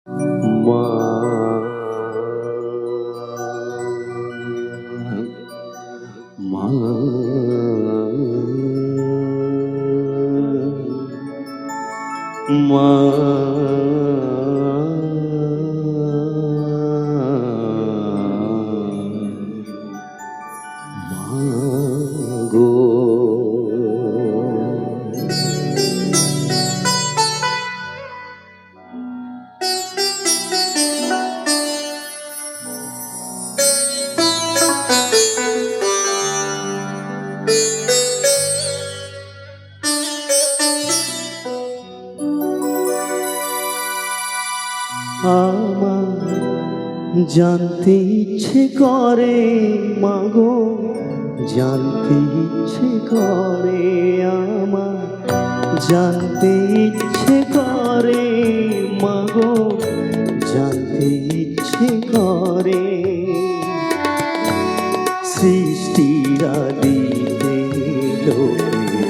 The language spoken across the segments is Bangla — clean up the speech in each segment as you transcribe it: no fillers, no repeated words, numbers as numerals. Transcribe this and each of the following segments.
মা মা মা গো আমার জানতে ইচ্ছে করে মাগো, জানতে ইচ্ছে করে আমার, জানতে ইচ্ছে করে মাগো, জানতে ইচ্ছে করে সৃষ্টিরা দিতে লোকে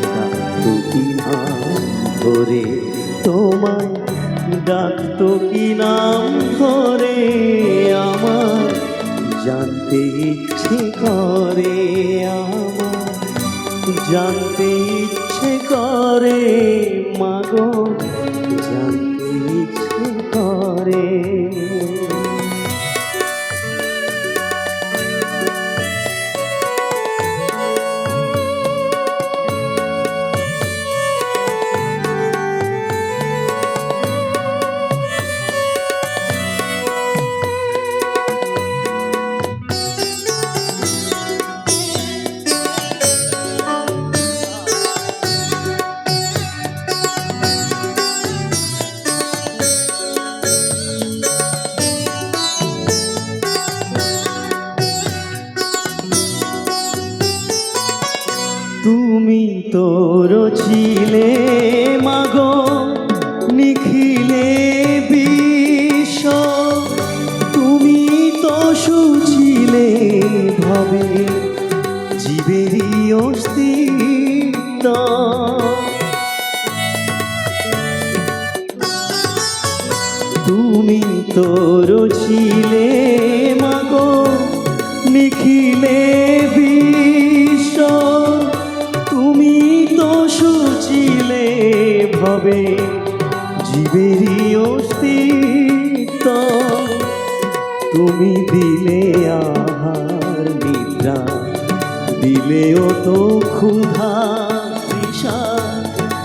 ডাকতো কি নাম ধরে, তোমায় ডাকতো কি নাম ধরে, আমার জানতে ইচ্ছে করে, আমার জানতে ইচ্ছে করে মাগো, জানতে ইচ্ছে করে তুমি তোর ছিলে মাগো নিখিলে বিশ্ব, তুমি তো সুছিলে ভাবে জীবেরই অস্তিত্ব, তুমি তোর ছিলে মাগো নিখিলে বিশ্ব, তুমি তো সুছিলে ভাবে জীবেরই অস্তিত্ব, তুমি দিলে আহার নিদ্রা, দিলেও তো ক্ষুধা তৃষা,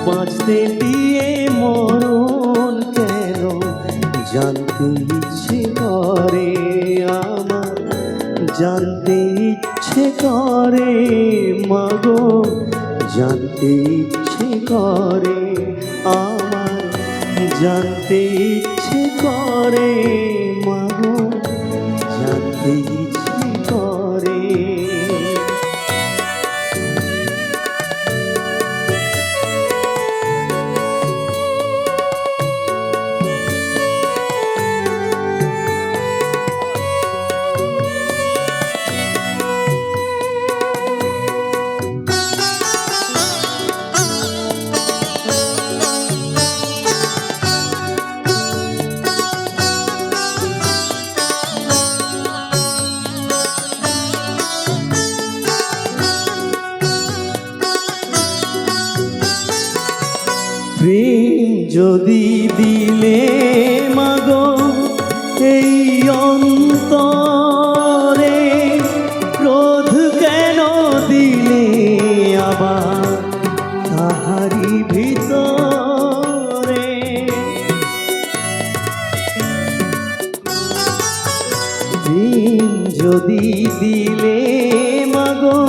বাঁচতে দিয়ে মরণ কেন জানতে ইচ্ছে করে আমার, জানতে ইচ্ছে করে মাগো, জানতে ইচ্ছে করে আমার, জানতে ইচ্ছে করে মাগো, জানতে ইচ্ছে করে প্রেম যদি দিলে মাগো এই অন্তরে, ক্রোধ কেন দিলে আবার তাহারি ভিতরে, প্রেম যদি দিলে মাগো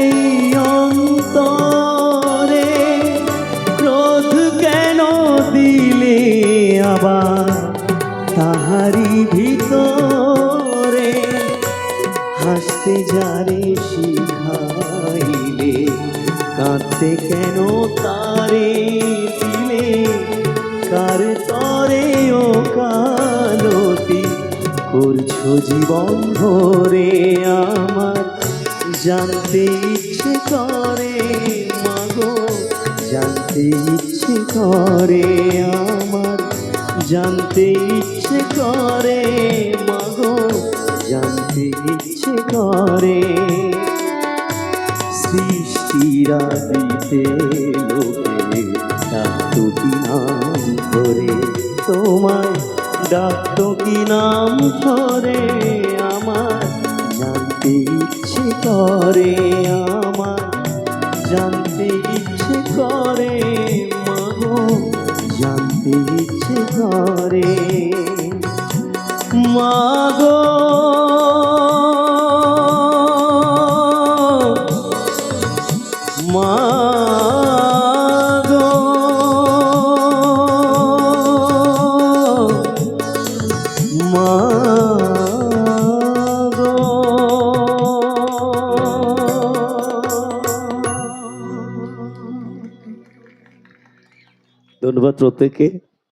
এই অন্তরে, ক্রোধ কেন দিলে আবার তাহারি ভিতরে, হাসতে যারে শিখাইলে কাঁদতে কেন তারে দিলে, কার তরে ও কালতি করছো জীবন ধরে আমার, জানতে ইচ্ছে করে মাগো, জানতে ইচ্ছে করে আমার, জানতে ইচ্ছে করে মাগো, জানতে ইচ্ছে করে। সৃষ্টিরা দিতে লোকে ডাকতো কি নাম ধরে, তোমায় ডাকতো কি নাম ধরে। আমার জানতে ইচ্ছে করে, আমার জানতে ইচ্ছে করে মাগো, জানতে ইচ্ছে করে মাগো। মাগো মাগো। ধন্যবাদ প্রত্যেককে।